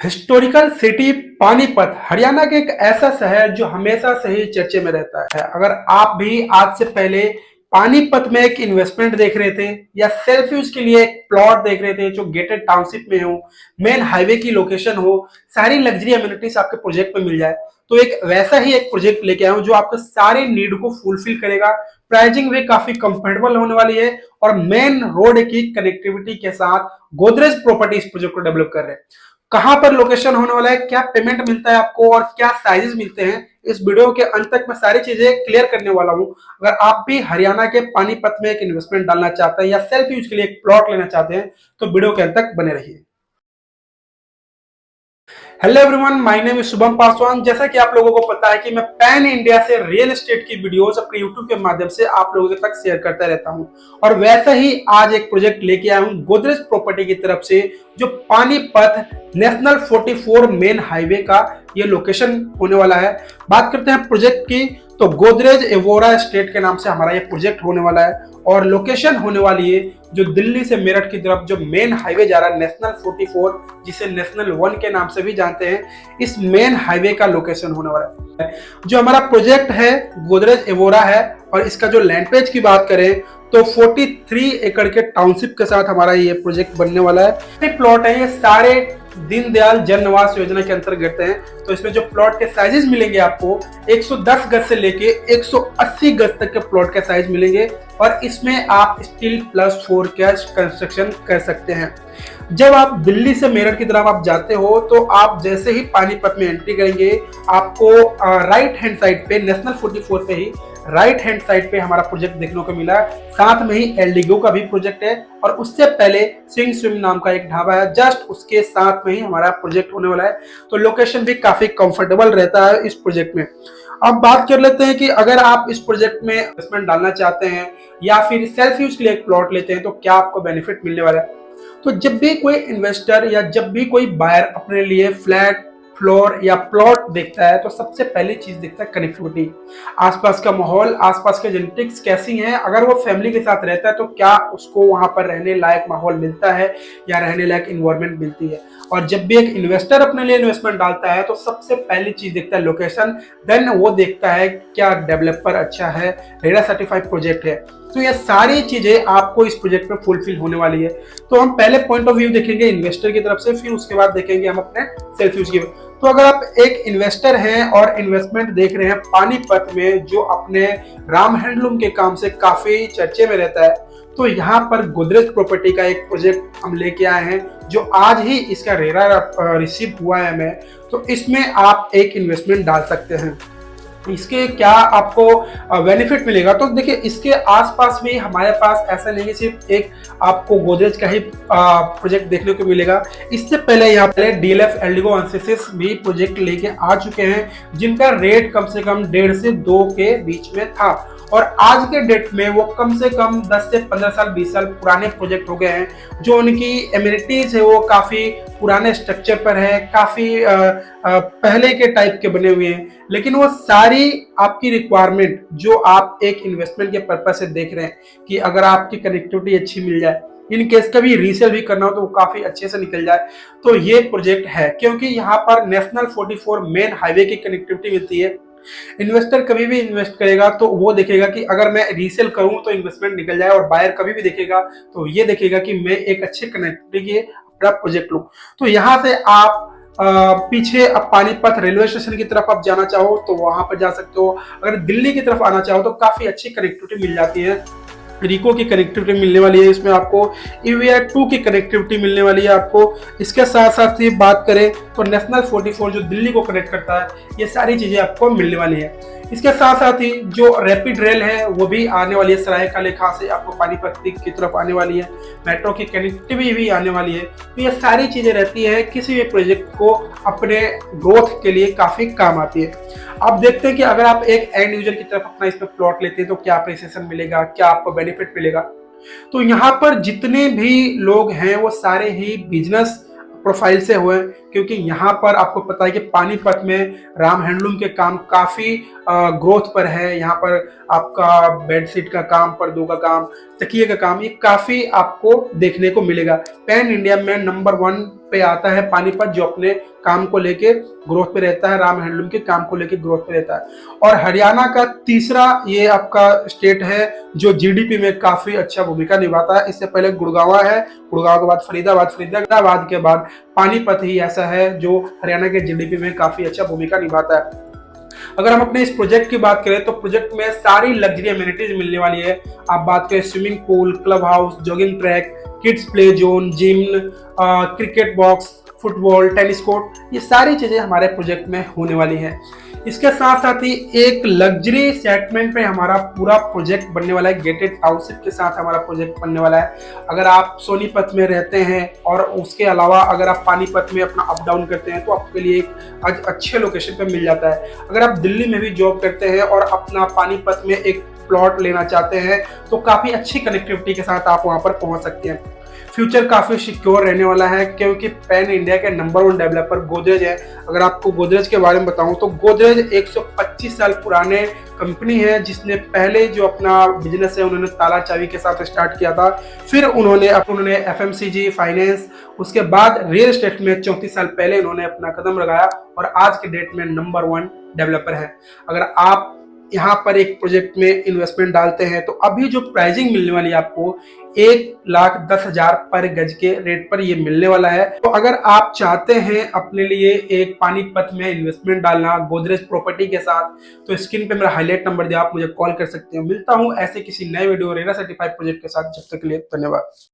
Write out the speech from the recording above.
Historical city Panipat Haryana के एक ऐसा शहर जो हमेशा से ही चर्चे में रहता है। अगर आप भी आज से पहले पानीपत में एक इन्वेस्टमेंट देख रहे थे या सेल्फ यूज के लिए एक प्लॉट देख रहे थे जो गेटेड टाउनशिप में हो, मेन हाईवे की लोकेशन हो, सारी लग्जरी अम्यूनिटीज आपके प्रोजेक्ट में मिल जाए, तो एक वैसा ही एक प्रोजेक्ट लेके आया हूं जो आपके सारे नीड को फुलफिल करेगा। प्राइसिंग भी काफी कंफर्टेबल होने वाली है और मेन रोड की कनेक्टिविटी के साथ गोदरेज प्रॉपर्टी इस प्रोजेक्ट को डेवलप कर रहे हैं। कहां पर लोकेशन होने वाला है, क्या पेमेंट मिलता है आपको और क्या साइजेस मिलते हैं, इस वीडियो के अंत तक मैं सारी चीजें क्लियर करने वाला हूं। अगर आप भी हरियाणा के पानीपत में एक इन्वेस्टमेंट डालना चाहते हैं या सेल्फ यूज के लिए एक प्लॉट लेना चाहते हैं तो वीडियो के अंत तक बने रहिए। Hello everyone, my name is Shubham Paswan. जैसा कि आप लोगों को पता है कि मैं पैन इंडिया से रियल एस्टेट की वीडियोस अपने यूट्यूब के माध्यम से आप लोगों तक शेयर करता रहता हूं और वैसा ही आज एक प्रोजेक्ट लेके आया हूं गोदरेज प्रॉपर्टी की तरफ से, जो पानीपत नेशनल 44 मेन हाईवे का ये लोकेशन होने वाला है। बात करते हैं प्रोजेक्ट की, तो गोदरेज एवोरा एस्टेट के नाम से हमारा ये प्रोजेक्ट होने वाला है और लोकेशन होने वाली है जो दिल्ली से मेरठ की तरफ जो मेन हाईवे जा रहा है नेशनल 44, जिसे नेशनल 1 के नाम से भी जानते हैं, इस मेन हाईवे का लोकेशन होने वाला है। जो हमारा प्रोजेक्ट है गोदरेज एवोरा है और इसका जो लैंड पेज की बात करें तो 43 एकड़ के टाउनशिप के साथ हमारा ये प्रोजेक्ट बनने वाला है। प्लॉट है ये सारे दीनदयाल जन निवास योजना के अंतर्गत हैं। तो इसमें जो प्लॉट के साइजेस मिलेंगे आपको 110 गज से लेके 180 गज तक के प्लॉट के साइज मिलेंगे और इसमें आप स्टील प्लस 4 का कंस्ट्रक्शन कर सकते हैं। जब आप दिल्ली से मेरठ की तरफ आप जाते हो तो आप जैसे ही पानीपत में एंट्री करेंगे आपको राइट हैंड साइड पे नेशनल 44 पे ही राइट हैंड साइड पे हमारा प्रोजेक्ट देखने को मिला। साथ में ही एलडीगो का भी प्रोजेक्ट है और उससे पहले स्विंग स्विम नाम का एक ढाबा है, जस्ट उसके साथ में ही हमारा प्रोजेक्ट होने वाला है। तो लोकेशन भी काफी कंफर्टेबल रहता है इस प्रोजेक्ट में। अब बात कर लेते हैं कि अगर आप इस प्रोजेक्ट में इन्वेस्टमेंट डालना चाहते हैं या फिर सेल्फ यूज के लिए एक प्लॉट लेते हैं तो क्या आपको बेनिफिट मिलने वाला है। तो जब भी कोई इन्वेस्टर या जब भी कोई बायर अपने लिए फ्लैट, फ्लोर या प्लॉट देखता है तो सबसे पहली चीज देखता है कनेक्टिविटी, आसपास का माहौल, आसपास के जेनेटिक्स कैसी हैं। अगर वो फैमिली के साथ रहता है तो क्या उसको वहां पर रहने लायक माहौल मिलता है या रहने लायक इन्वायरमेंट मिलती है। और जब भी एक इन्वेस्टर अपने लिए इन्वेस्टमेंट डालता है तो सबसे पहली चीज देखता है लोकेशन, देन वो देखता है क्या डेवलपर अच्छा है, रेरा सर्टिफाइड प्रोजेक्ट है। तो ये सारी चीजें आपको इस प्रोजेक्ट में फुलफिल होने वाली है। तो हम पहले पॉइंट ऑफ व्यू देखेंगे इन्वेस्टर की तरफ से, फिर उसके बाद देखेंगे हम अपने सेल्फ यूज की। तो अगर आप एक इन्वेस्टर हैं और इन्वेस्टमेंट देख रहे हैं पानीपत में जो अपने राम हैंडलूम के काम से काफी चर्चे में रहता है, तो यहाँ पर गोदरेज प्रॉपर्टी का एक प्रोजेक्ट हम लेके आए हैं जो आज ही इसका रेरा रिसीव हुआ है हमें। तो इसमें आप एक इन्वेस्टमेंट डाल सकते हैं। इसके क्या आपको बेनिफिट मिलेगा, तो देखिए इसके आसपास भी हमारे पास ऐसा नहीं है सिर्फ एक आपको गोदरेज का ही प्रोजेक्ट देखने को मिलेगा। इससे पहले यहाँ पे डीएलएफ एल्डिगो एनसीसीस भी प्रोजेक्ट लेके आ चुके हैं जिनका रेट कम से कम 1.5 से 2 के बीच में था और आज के डेट में वो कम से कम 10 से 15 साल 20 साल पुराने प्रोजेक्ट हो गए हैं। जो उनकी एमिनिटीज है वो काफी पुराने स्ट्रक्चर पर है, काफी पहले के टाइप के बने हुए हैं, लेकिन वो सारी आपकी रिक्वायरमेंट जो आप एक इन्वेस्टमेंट के पर्पज से देख रहे हैं कि अगर आपकी कनेक्टिविटी अच्छी मिल जाए, इन केस कभी रीसेल भी करना हो तो वो काफी अच्छे से निकल जाए, तो ये प्रोजेक्ट है। क्योंकि यहाँ पर नेशनल 44 मेन हाईवे की कनेक्टिविटी मिलती है। इन्वेस्टर कभी भी इन्वेस्ट करेगा तो वो देखेगा कि अगर मैं रीसेल करूं तो इन्वेस्टमेंट निकल जाए, और बायर कभी भी देखेगा तो ये देखेगा कि मैं एक अच्छे कनेक्टिविटी के अपना प्रोजेक्ट लूं। तो यहाँ से आप पीछे अब पानीपत रेलवे स्टेशन की तरफ आप जाना चाहो तो वहां पर जा सकते हो। अगर दिल्ली की तरफ आना चाहो तो काफी अच्छी कनेक्टिविटी मिल जाती है। रिको की कनेक्टिविटी मिलने वाली है, इसमें आपको ईवीआर 2 की कनेक्टिविटी मिलने वाली है आपको। इसके साथ साथ ये बात करें तो नेशनल 44 जो दिल्ली को कनेक्ट करता है, ये सारी चीजें आपको मिलने वाली है। इसके साथ साथ ही जो रैपिड रेल है वो भी आने वाली है, सरायकाले खां से आपको पानीपत की तरफ आने वाली है। मेट्रो की कनेक्टिविटी भी आने वाली है। तो ये सारी चीजें रहती है किसी भी प्रोजेक्ट को अपने ग्रोथ के लिए काफी काम आती है। आप देखते हैं कि अगर आप एक एंड यूजर की तरफ अपना इसमें प्लॉट लेते हैं तो क्या अप्रिसिएशन मिलेगा, क्या आपको बेनिफिट मिलेगा। तो यहाँ पर जितने भी लोग हैं वो सारे ही बिजनेस प्रोफाइल से हुए, क्योंकि यहाँ पर आपको पता है कि पानीपत में राम हैंडलूम के काम काफी ग्रोथ पर है। यहाँ पर आपका बेडशीट का काम, पर्दों का काम, तकिए का काम, ये काफी आपको देखने को मिलेगा। पैन इंडिया में नंबर 1 पे आता है पानीपत, जो अपने काम को लेके ग्रोथ पे रहता है, राम हैंडलूम के काम को लेके ग्रोथ पे रहता है। और हरियाणा का तीसरा ये आपका स्टेट है जो जीडीपी में काफी अच्छा भूमिका निभाता है। इससे पहले गुड़गांव है, गुड़गांव के बाद फरीदाबाद, फरीदाबाद के बाद पानीपत ही ऐसा है जो हरियाणा के जीडीपी में काफी अच्छा भूमिका निभाता है। अगर हम अपने इस प्रोजेक्ट की बात करें तो प्रोजेक्ट में सारी लग्जरी अमेनिटीज मिलने वाली है। आप बात करें swimming pool, club house, jogging track, kids play zone, gym, cricket box, football, tennis court, ये सारी चीजें हमारे प्रोजेक्ट में होने वाली है। इसके साथ साथ ही एक लग्जरी सेटमेंट पे हमारा पूरा प्रोजेक्ट बनने वाला है। गेटेड टाउनशिप के साथ हमारा प्रोजेक्ट बनने वाला है। अगर आप सोनीपत में रहते हैं और उसके अलावा अगर आप पानीपत में अपना अप डाउन करते हैं तो आपके लिए एक अच्छे लोकेशन पे मिल जाता है। अगर आप दिल्ली में भी जॉब करते हैं और अपना पानीपत में एक प्लॉट लेना चाहते हैं तो काफी अच्छी कनेक्टिविटी के साथ आप वहां पर पहुंच सकते हैं। फ्यूचर काफी सिक्योर रहने वाला है क्योंकि पैन इंडिया के नंबर 1 डेवलपर गोदरेज है। अगर आपको गोदरेज के बारे में बताऊं तो गोदरेज 125 साल पुराने कंपनी है जिसने पहले जो अपना बिजनेस है उन्होंने ताला चाबी के साथ स्टार्ट किया था। फिर उन्होंने एफएमसीजी, फाइनेंस, उसके बाद रियल एस्टेट में 34 साल पहले उन्होंने अपना कदम लगाया और आज के डेट में नंबर 1 डेवलपर है। अगर आप यहाँ पर एक प्रोजेक्ट में इन्वेस्टमेंट डालते हैं तो अभी जो प्राइसिंग मिलने वाली है आपको 1,10,000 पर गज के रेट पर ये मिलने वाला है। तो अगर आप चाहते हैं अपने लिए एक पानीपत में इन्वेस्टमेंट डालना गोदरेज प्रॉपर्टी के साथ तो स्क्रीन पे मेरा हाईलाइट नंबर दिया, आप मुझे कॉल कर सकते हैं। मिलता हूँ ऐसे किसी नए वीडियो रेरा सर्टिफाइड प्रोजेक्ट के साथ, जब तक के लिए धन्यवाद।